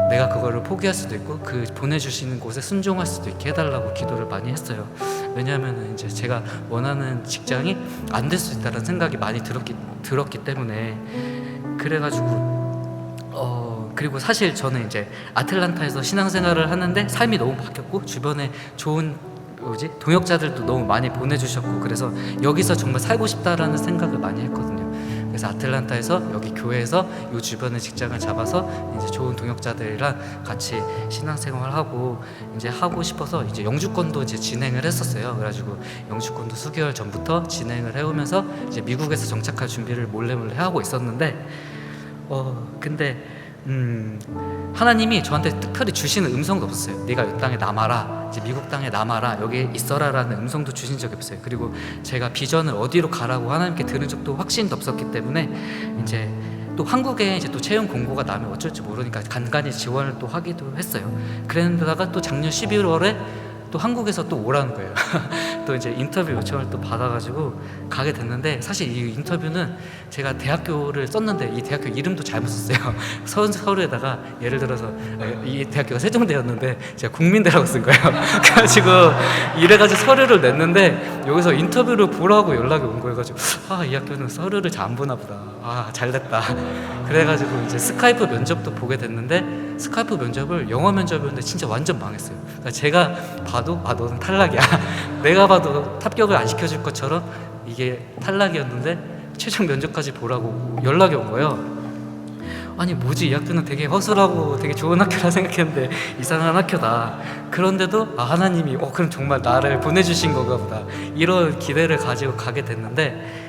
내가 그거를 포기할 수도 있고 그 보내주시는 곳에 순종할 수도 있게 해달라고 기도를 많이 했어요. 왜냐하면 이제 제가 원하는 직장이 안 될 수 있다는 생각이 많이 들었기 때문에 그래가지고 그리고 사실 저는 이제 아틀란타에서 신앙생활을 하는데 삶이 너무 바뀌었고 주변에 좋은 동역자들도 너무 많이 보내주셨고 그래서 여기서 정말 살고 싶다라는 생각을 많이 했거든요. 그래서 아틀란타에서 여기 교회에서 이 주변에 직장을 잡아서 이제 좋은 동역자들이랑 같이 신앙생활하고 이제 하고 싶어서 이제 영주권도 이제 진행을 했었어요. 그래가지고 영주권도 수개월 전부터 진행을 해오면서 이제 미국에서 정착할 준비를 몰래 하고 있었는데 근데 하나님이 저한테 특별히 주시는 음성도 없었어요. 네가 이 땅에 남아라, 이제 미국 땅에 남아라, 여기 있어라라는 음성도 주신 적이 없어요. 그리고 제가 비전을 어디로 가라고 하나님께 들은 적도 확신도 없었기 때문에 이제 또 한국에 이제 또 채용 공고가 나면 어쩔지 모르니까 간간히 지원을 또 하기도 했어요. 그랬는데다가 또 작년 11월에 또 한국에서 또 오라는 거예요. 또 이제 인터뷰 요청을 또 받아가지고 가게 됐는데 사실 이 인터뷰는 제가 대학교를 썼는데 이 대학교 이름도 잘못 썼어요. 서류에다가 예를 들어서 이 대학교가 세종대였는데 제가 국민대라고 쓴 거예요. 그래가지고 이래가지고 서류를 냈는데 여기서 인터뷰를 보라고 연락이 온 거예요. 가지고 이 학교는 서류를 잘 안 보나 보다. 잘됐다. 그래가지고 이제 스카이프 면접도 보게 됐는데 스카이프 면접을 영어 면접이었는데 진짜 완전 망했어요. 그러니까 제가 봐도 너는 탈락이야. 내가 봐도 합격을 안 시켜줄 것처럼 이게 탈락이었는데 최종 면접까지 보라고 연락이 온 거예요. 아니 뭐지, 이 학교는 되게 허술하고 되게 좋은 학교라 생각했는데 이상한 학교다. 그런데도 하나님이 그럼 정말 나를 보내주신 건가 보다, 이런 기대를 가지고 가게 됐는데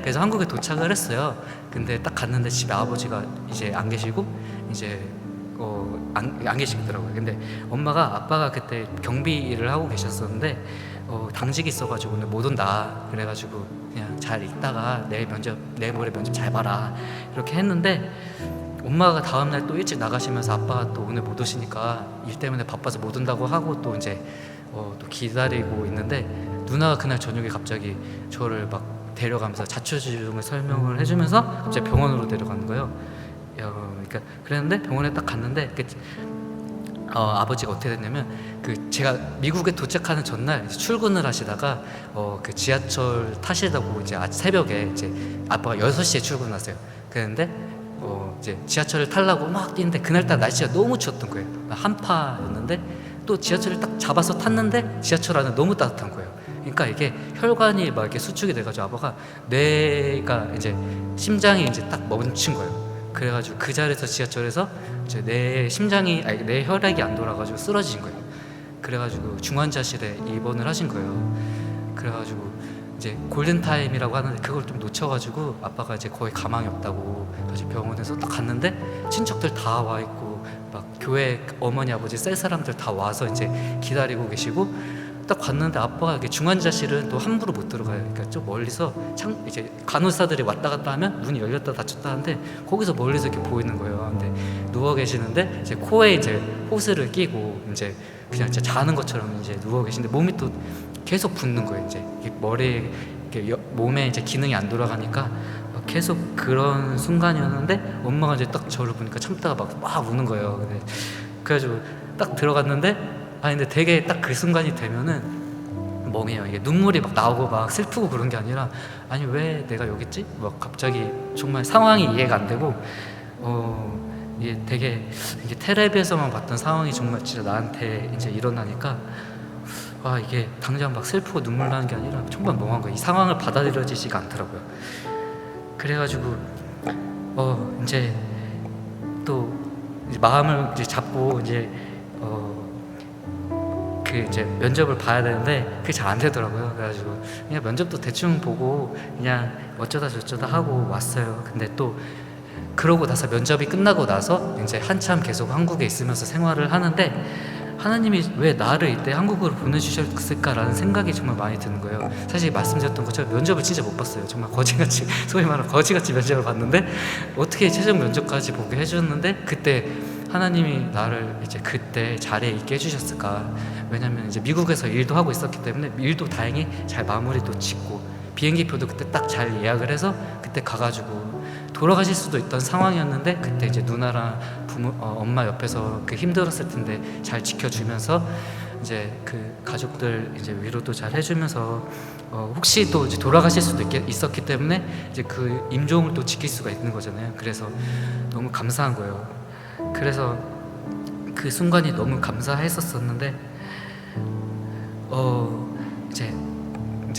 그래서 한국에 도착을 했어요. 근데 딱 갔는데 집에 아버지가 이제 안 계시고 이제 안 계시더라고요. 근데 아빠가 그때 경비 일을 하고 계셨었는데 당직이 있어가지고 오늘 못 온다. 그래가지고 그냥 잘 있다가 내일 모레 면접 잘 봐라 이렇게 했는데 엄마가 다음날 또 일찍 나가시면서 아빠가 또 오늘 못 오시니까 일 때문에 바빠서 못 온다고 하고 또 이제 또 기다리고 있는데 누나가 그날 저녁에 갑자기 저를 막 데려가면서 자초지종을 설명을 해주면서 갑자기 병원으로 데려가는 거예요. 그러니까 그랬는데 병원에 딱 갔는데 아버지가 어떻게 됐냐면 제가 미국에 도착하는 전날 이제 출근을 하시다가 그 지하철 타시다고 이제 새벽에 이제 아빠가 6시에 출근하세요. 그랬는데 이제 지하철을 타려고 막 뛰는데 그날따라 날씨가 너무 추웠던 거예요. 한파였는데 또 지하철을 딱 잡아서 탔는데 지하철 안은 너무 따뜻한 거예요. 그러니까 이게 혈관이 막 이렇게 수축이 돼가지고 아빠가 뇌가 이제 심장이 이제 딱 멈춘 거예요. 그래가지고 그 자리에서 지하철에서 이제 내 혈액이 안 돌아가지고 쓰러진 거예요. 그래가지고 중환자실에 입원을 하신 거예요. 그래가지고 이제 골든타임이라고 하는데 그걸 좀 놓쳐가지고 아빠가 이제 거의 가망이 없다고 가지고 병원에서 딱 갔는데 친척들 다 와 있고 막 교회 어머니 아버지 셀 사람들 다 와서 이제 기다리고 계시고 딱 갔는데 아빠가 이게 중환자실은 또 함부로 못 들어가요. 그러니까 좀 멀리서 이제 간호사들이 왔다 갔다 하면 문이 열렸다 닫혔다 하는데 거기서 멀리서 이렇게 보이는 거예요. 근데 누워 계시는데 이제 코에 이제 호스를 끼고 이제 그냥 진짜 자는 것처럼 이제 누워 계신데 몸이 또 계속 붓는 거예요. 이제 머리 몸에 이제 기능이 안 돌아가니까 계속 그런 순간이었는데 엄마가 이제 딱 저를 보니까 참다가 막 우는 거예요. 그래가지고 딱 들어갔는데 근데 되게 딱 그 순간이 되면은 멍해요. 이게 눈물이 막 나오고 막 슬프고 그런 게 아니라 아니 왜 내가 여기 있지? 막 갑자기 정말 상황이 이해가 안 되고 이게 되게 이게 텔레비에서만 봤던 상황이 정말 진짜 나한테 이제 일어나니까 이게 당장 막 슬프고 눈물 나는 게 아니라 정말 멍한 거예요. 이 상황을 받아들여지지가 않더라고요. 그래가지고 이제 또 이제 마음을 이제 잡고 이제 그 이제 면접을 봐야 되는데 그게 잘 안 되더라고요. 그래가지고 그냥 면접도 대충 보고 그냥 어쩌다 저쩌다 하고 왔어요. 근데 또 그러고 나서 면접이 끝나고 나서 이제 한참 계속 한국에 있으면서 생활을 하는데 하나님이 왜 나를 이때 한국으로 보내주셨을까라는 생각이 정말 많이 드는 거예요. 사실 말씀드렸던 것처럼 면접을 진짜 못 봤어요. 정말 거지같이 소위 말하는 거지같이 면접을 봤는데 어떻게 최종 면접까지 보게 해주셨는데 그때 하나님이 나를 이제 그때 자리에 있게 해주셨을까. 왜냐면 이제 미국에서 일도 하고 있었기 때문에 일도 다행히 잘 마무리도 짓고 비행기표도 그때 딱 잘 예약을 해서 그때 가가지고 돌아가실 수도 있던 상황이었는데 그때 이제 누나랑 엄마 옆에서 그 힘들었을 텐데 잘 지켜주면서 이제 그 가족들 이제 위로도 잘 해주면서 혹시 또 이제 돌아가실 수도 있었기 때문에 이제 그 임종을 또 지킬 수가 있는 거잖아요. 그래서 너무 감사한 거예요. 그래서 그 순간이 너무 감사했었었는데 이제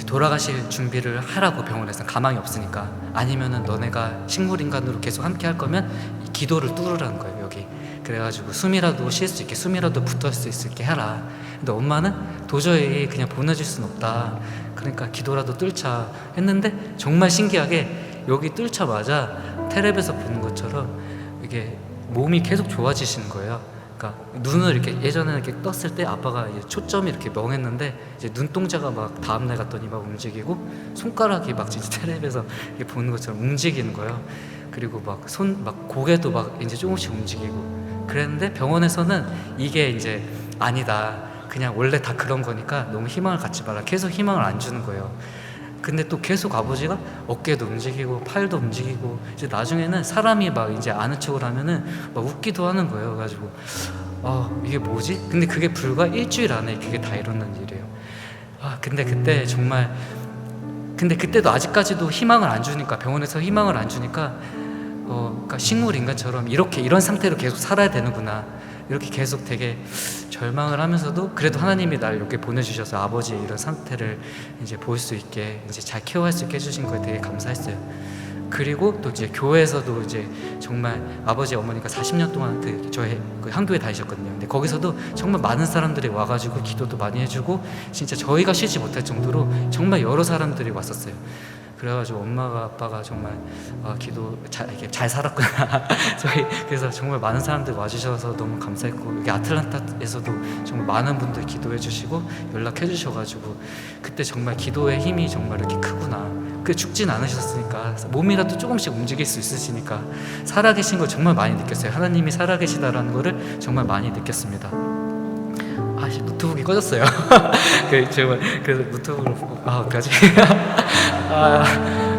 돌아가실 준비를 하라고 병원에서 가망이 없으니까 아니면은 너네가 식물인간으로 계속 함께 할 거면 기도를 뚫으라는 거예요 여기. 그래가지고 숨이라도 쉴 수 있게 숨이라도 붙을 수 있게 해라. 근데 엄마는 도저히 그냥 보내줄 순 없다. 그러니까 기도라도 뚫자 했는데 정말 신기하게 여기 뚫자마자 텔레비에서 보는 것처럼 이게 몸이 계속 좋아지시는 거예요. 그러니까 눈을 이렇게 예전에는 이렇게 떴을 때 아빠가 이제 초점이 이렇게 멍했는데 이제 눈동자가 막 다음날 갔더니 막 움직이고 손가락이 막 진짜 텔레비에서 이렇게 보는 것처럼 움직이는 거예요. 그리고 막 고개도 막 이제 조금씩 움직이고 그랬는데 병원에서는 이게 이제 아니다. 그냥 원래 다 그런 거니까 너무 희망을 갖지 마라. 계속 희망을 안 주는 거예요. 근데 또 계속 아버지가 어깨도 움직이고 팔도 움직이고 이제 나중에는 사람이 막 이제 아는 척을 하면은 막 웃기도 하는 거예요. 그래가지고 이게 뭐지? 근데 그게 불과 일주일 안에 그게 다 일어난 일이에요. 근데 그때 정말 근데 그때도 아직까지도 희망을 안 주니까 병원에서 희망을 안 주니까 그러니까 식물 인간처럼 이런 상태로 계속 살아야 되는구나. 이렇게 계속 되게 절망을 하면서도 그래도 하나님이 날 이렇게 보내주셔서 아버지의 이런 상태를 이제 볼 수 있게 이제 잘 케어할 수 있게 해주신 거에 되게 감사했어요. 그리고 또 이제 교회에서도 이제 정말 아버지 어머니가 40년 동안 저희 한교회 다니셨거든요. 근데 거기서도 정말 많은 사람들이 와가지고 기도도 많이 해주고 진짜 저희가 쉬지 못할 정도로 정말 여러 사람들이 왔었어요. 그래가지고 엄마가 아빠가 정말 기도 이렇게 잘 살았구나. 그래서 정말 많은 사람들 와주셔서 너무 감사했고 여기 아틀란타에서도 정말 많은 분들 기도해 주시고 연락해 주셔가지고 그때 정말 기도의 힘이 정말 이렇게 크구나. 죽진 않으셨으니까 몸이라도 조금씩 움직일 수 있으시니까 살아계신 걸 정말 많이 느꼈어요. 하나님이 살아계시다라는 거를 정말 많이 느꼈습니다. 노트북이 꺼졌어요. 그래서 노트북을 보고 어떡하지?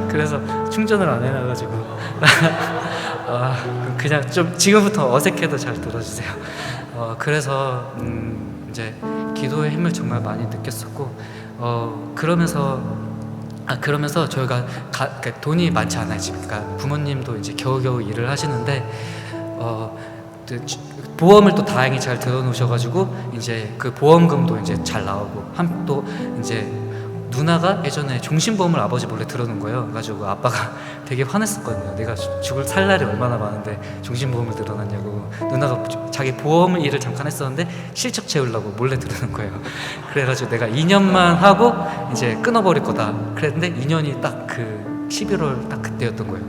그래서 충전을 안 해놔가지고 그냥 좀 지금부터 어색해도 잘 들어주세요. 그래서 이제 기도의 힘을 정말 많이 느꼈었고 그러면서 저희가 그러니까 돈이 많지 않아요. 그러니까 부모님도 이제 겨우겨우 일을 하시는데 보험을 또 다행히 잘 들어놓으셔가지고 이제 그 보험금도 이제 잘 나오고 또 이제 누나가 예전에 종신보험을 아버지 몰래 들어놓은 거예요. 그래가지고 아빠가 되게 화냈었거든요. 내가 죽을 살 날이 얼마나 많은데 종신보험을 들어놨냐고. 누나가 자기 보험 일을 잠깐 했었는데 실적 채우려고 몰래 들어놓은 거예요. 그래가지고 내가 2년만 하고 이제 끊어버릴 거다 그랬는데 2년이 딱 그 11월 딱 그때였던 거예요.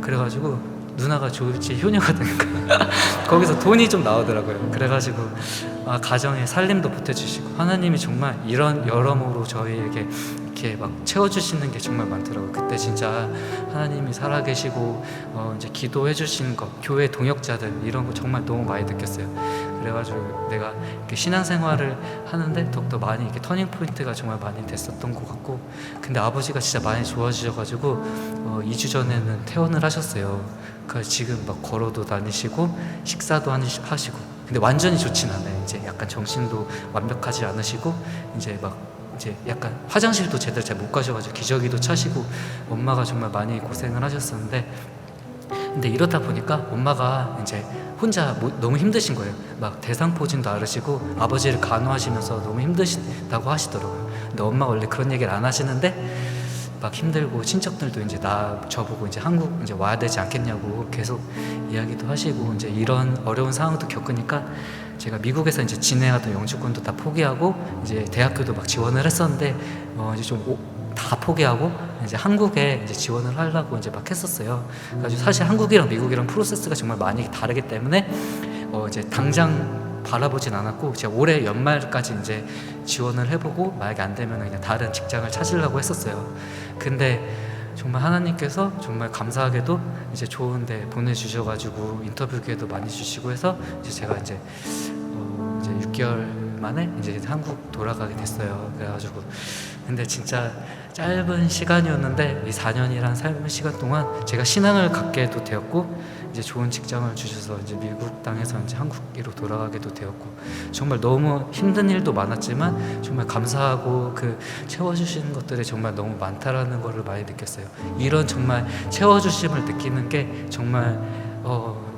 그래가지고 누나가 졸지 효녀가 되니까 거기서 돈이 좀 나오더라고요. 그래가지고 가정에 살림도 보태주시고 하나님이 정말 이런 여러모로 저희에게 이렇게 막 채워주시는 게 정말 많더라고요. 그때 진짜 하나님이 살아계시고 이제 기도해 주시는 거, 교회 동역자들 이런 거 정말 너무 많이 느꼈어요. 그래가지고 내가 이렇게 신앙생활을 하는데 더욱더 많이 이렇게 터닝 포인트가 정말 많이 됐었던 것 같고, 근데 아버지가 진짜 많이 좋아지셔가지고 2주 전에는 퇴원을 하셨어요. 그래서 지금 막 걸어도 다니시고 식사도 하시고, 근데 완전히 좋진 않아요. 이제 약간 정신도 완벽하지 않으시고 이제 막 이제 약간 화장실도 제대로 잘 못 가셔가지고 기저귀도 차시고 엄마가 정말 많이 고생을 하셨었는데, 근데 이러다 보니까 엄마가 이제 혼자 너무 힘드신 거예요. 막 대상포진도 앓으시고 아버지를 간호하시면서 너무 힘드시다고 하시더라고요. 근데 엄마가 원래 그런 얘기를 안 하시는데 막 힘들고 친척들도 이제 저보고 이제 한국 이제 와야 되지 않겠냐고 계속 이야기도 하시고, 이제 이런 어려운 상황도 겪으니까 제가 미국에서 이제 진행하던 영주권도 다 포기하고 이제 대학교도 막 지원을 했었는데 이제 좀 다 포기하고 이제 한국에 이제 지원을 하려고 이제 막 했었어요. 그래서 사실 한국이랑 미국이랑 프로세스가 정말 많이 다르기 때문에 이제 당장 바라보진 않았고, 제가 올해 연말까지 이제 지원을 해보고 만약에 안 되면 그냥 다른 직장을 찾으려고 했었어요. 근데 정말 하나님께서 정말 감사하게도 이제 좋은데 보내주셔가지고 인터뷰 기회도 많이 주시고 해서 이제 제가 이제 6개월 만에 이제 한국 돌아가게 됐어요. 그래가지고 근데 진짜 짧은 시간이었는데 이 4년이란 삶의 시간 동안 제가 신앙을 갖게도 되었고, 이제 좋은 직장을 주셔서 이제 미국 땅에서 이제 한국으로 돌아가게도 되었고, 정말 너무 힘든 일도 많았지만 정말 감사하고 그 채워주시는 것들이 정말 너무 많다라는 거를 많이 느꼈어요. 이런 정말 채워주심을 느끼는 게 정말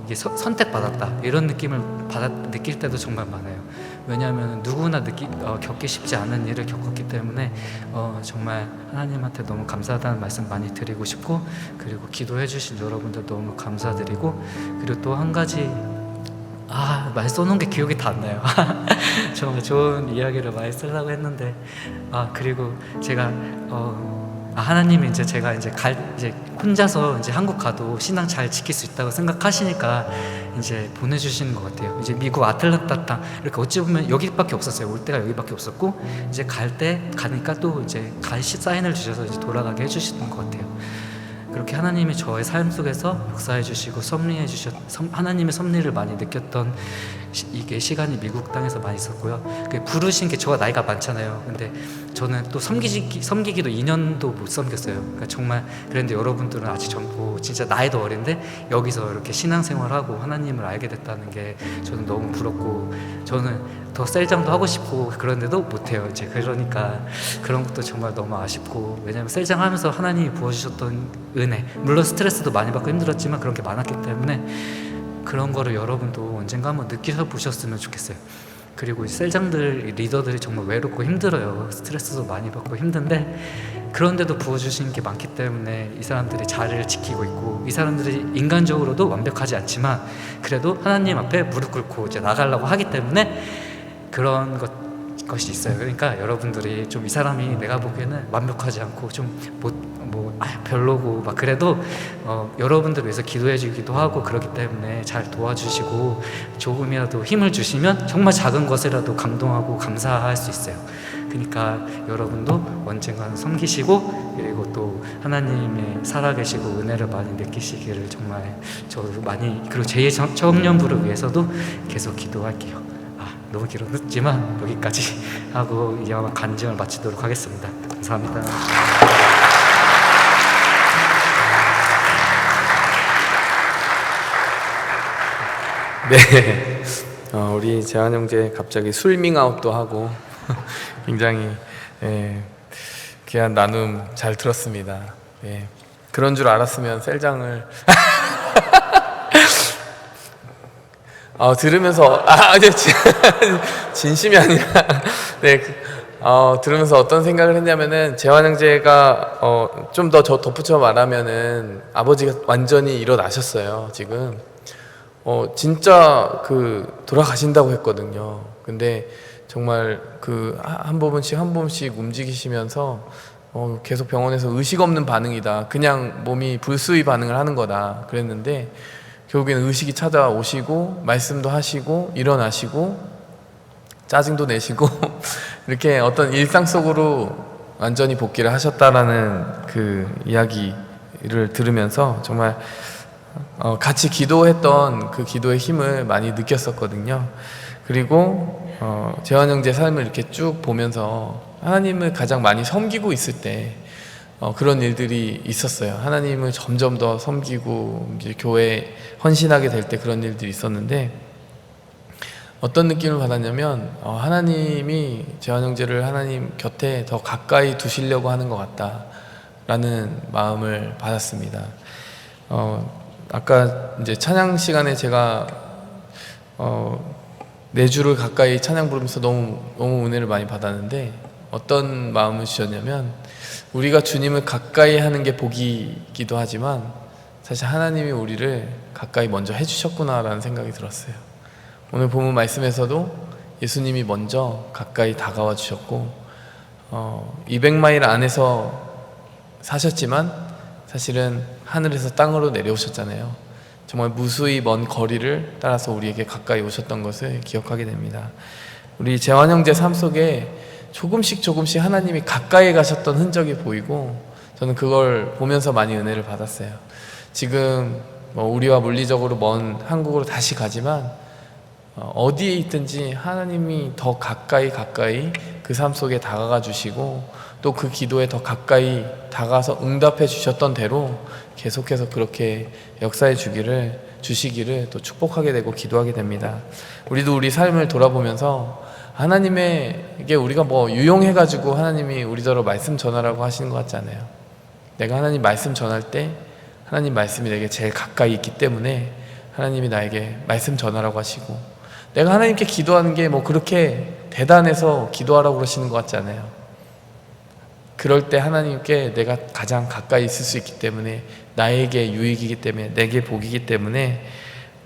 이게 선택받았다 이런 느낌을 느낄 때도 정말 많아요. 왜냐하면 누구나 겪기 쉽지 않은 일을 겪었기 때문에 정말 하나님한테 너무 감사하다는 말씀 많이 드리고 싶고, 그리고 기도해 주신 여러분들 너무 감사드리고, 그리고 또 한 가지 말 써놓은 게 기억이 다 안 나요. 정말 좋은 이야기를 많이 쓰려고 했는데 그리고 제가 하나님이 이제 제가 이제 혼자서 이제 한국 가도 신앙 잘 지킬 수 있다고 생각하시니까 이제 보내주시는 것 같아요. 이제 미국 아틀란타 땅 이렇게 어찌 보면 여기밖에 없었어요. 올 때가 여기밖에 없었고, 이제 가니까 또 이제 사인을 주셔서 이제 돌아가게 해주시는 것 같아요. 그렇게 하나님이 저의 삶 속에서 역사해 주시고 섭리해 하나님의 섭리를 많이 느꼈던 이게 시간이 미국 땅에서 많이 있었고요. 부르신 게 저가 나이가 많잖아요. 근데 저는 또 섬기기도 2년도 못 섬겼어요. 그러니까 정말 그런데 여러분들은 아직 젊고 진짜 나이도 어린데 여기서 이렇게 신앙생활하고 하나님을 알게 됐다는 게 저는 너무 부럽고, 저는 더 셀장도 하고 싶고 그런데도 못해요. 이제 그러니까 그런 것도 정말 너무 아쉽고, 왜냐하면 셀장 하면서 하나님이 부어주셨던 은혜, 물론 스트레스도 많이 받고 힘들었지만 그런 게 많았기 때문에 그런 거를 여러분도 언젠가 한번 느끼셔 보셨으면 좋겠어요. 그리고 셀장들, 리더들이 정말 외롭고 힘들어요. 스트레스도 많이 받고 힘든데 그런데도 부어주신 게 많기 때문에 이 사람들이 자리를 지키고 있고, 이 사람들이 인간적으로도 완벽하지 않지만 그래도 하나님 앞에 무릎 꿇고 이제 나가려고 하기 때문에 그런 것이 있어요. 그러니까 여러분들이 좀 이 사람이 내가 보기에는 완벽하지 않고 좀 별로고 막 그래도 여러분들 위해서 기도해 주기도 하고 그렇기 때문에 잘 도와주시고 조금이라도 힘을 주시면 정말 작은 것이라도 감동하고 감사할 수 있어요. 그러니까 여러분도 언젠가는 섬기시고, 그리고 또 하나님의 살아계시고 은혜를 많이 느끼시기를 정말 저도 많이, 그리고 제 청년부를 위해서도 계속 기도할게요. 너무 길었지만 여기까지 하고 이제 아마 간증을 마치도록 하겠습니다. 감사합니다. 네, 우리 재환 형제 갑자기 술밍아웃도 하고 굉장히 귀한 나눔 잘 들었습니다. 그런 줄 알았으면 셀장을 들으면서 진심이 아니라 들으면서 어떤 생각을 했냐면은, 재환 형제가 좀 더 덧붙여 말하면은 아버지가 완전히 일어나셨어요. 지금 진짜 돌아가신다고 했거든요. 근데 정말 한 부분씩 움직이시면서 계속 병원에서 의식 없는 반응이다, 그냥 몸이 불수의 반응을 하는 거다 그랬는데, 결국에는 의식이 찾아오시고 말씀도 하시고 일어나시고 짜증도 내시고 이렇게 어떤 일상 속으로 완전히 복귀를 하셨다라는 그 이야기를 들으면서 정말 같이 기도했던 그 기도의 힘을 많이 느꼈었거든요. 그리고 재환 형제 삶을 이렇게 쭉 보면서 하나님을 가장 많이 섬기고 있을 때 그런 일들이 있었어요. 하나님을 점점 더 섬기고 이제 교회에 헌신하게 될 때 그런 일들이 있었는데, 어떤 느낌을 받았냐면 하나님이 재환 형제를 하나님 곁에 더 가까이 두시려고 하는 것 같다라는 마음을 받았습니다. 아까 이제 찬양 시간에 제가 내 주를 가까이 찬양 부르면서 너무 은혜를 많이 받았는데, 어떤 마음을 주셨냐면 우리가 주님을 가까이 하는 게 복이기도 하지만 사실 하나님이 우리를 가까이 먼저 해주셨구나라는 생각이 들었어요. 오늘 본문 말씀에서도 예수님이 먼저 가까이 다가와 주셨고 200마일 안에서 사셨지만 사실은 하늘에서 땅으로 내려오셨잖아요. 정말 무수히 먼 거리를 따라서 우리에게 가까이 오셨던 것을 기억하게 됩니다. 우리 재환 형제 삶 속에 조금씩 하나님이 가까이 가셨던 흔적이 보이고, 저는 그걸 보면서 많이 은혜를 받았어요. 지금 우리와 물리적으로 먼 한국으로 다시 가지만 어디에 있든지 하나님이 더 가까이 그 삶 속에 다가가 주시고, 또 그 기도에 더 가까이 다가서 응답해 주셨던 대로 계속해서 그렇게 역사해 주시기를 또 축복하게 되고 기도하게 됩니다. 우리도 우리 삶을 돌아보면서 하나님에게 우리가 유용해가지고 하나님이 우리더러 말씀 전하라고 하시는 것 같지 않아요. 내가 하나님 말씀 전할 때 하나님 말씀이 내게 제일 가까이 있기 때문에 하나님이 나에게 말씀 전하라고 하시고, 내가 하나님께 기도하는 게 그렇게 대단해서 기도하라고 그러시는 것 같지 않아요. 그럴 때 하나님께 내가 가장 가까이 있을 수 있기 때문에, 나에게 유익이기 때문에, 내게 복이기 때문에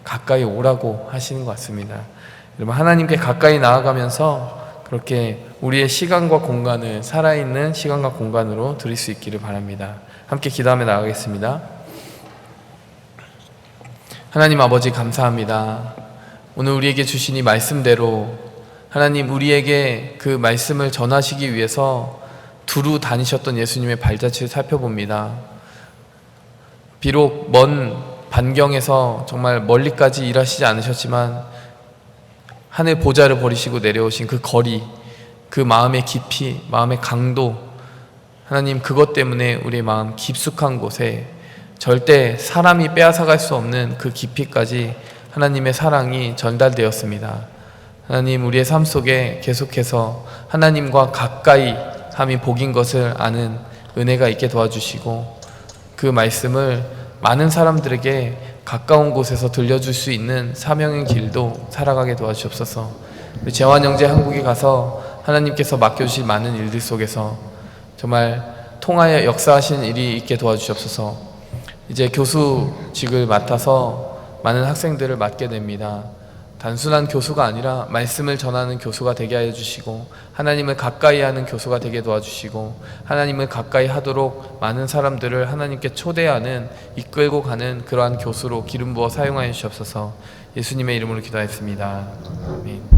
가까이 오라고 하시는 것 같습니다. 여러분, 하나님께 가까이 나아가면서 그렇게 우리의 시간과 공간을 살아있는 시간과 공간으로 드릴 수 있기를 바랍니다. 함께 기도하며 나가겠습니다. 하나님 아버지, 감사합니다. 오늘 우리에게 주신 이 말씀대로 하나님, 우리에게 그 말씀을 전하시기 위해서 두루 다니셨던 예수님의 발자취를 살펴봅니다. 비록 먼 반경에서 정말 멀리까지 일하시지 않으셨지만 하늘 보좌를 버리시고 내려오신 그 거리, 그 마음의 깊이, 마음의 강도, 하나님, 그것 때문에 우리의 마음 깊숙한 곳에 절대 사람이 빼앗아갈 수 없는 그 깊이까지 하나님의 사랑이 전달되었습니다. 하나님, 우리의 삶 속에 계속해서 하나님과 가까이 함이 복인 것을 아는 은혜가 있게 도와주시고, 그 말씀을 많은 사람들에게 가까운 곳에서 들려줄 수 있는 사명의 길도 살아가게 도와주옵소서. 우리 재환 형제 한국에 가서 하나님께서 맡겨주실 많은 일들 속에서 정말 통하여 역사하신 일이 있게 도와주옵소서. 이제 교수직을 맡아서 많은 학생들을 맡게 됩니다. 단순한 교수가 아니라 말씀을 전하는 교수가 되게 하여 주시고, 하나님을 가까이 하는 교수가 되게 도와주시고, 하나님을 가까이 하도록 많은 사람들을 하나님께 초대하는, 이끌고 가는 그러한 교수로 기름 부어 사용하여 주시옵소서. 예수님의 이름으로 기도하였습니다. 아멘.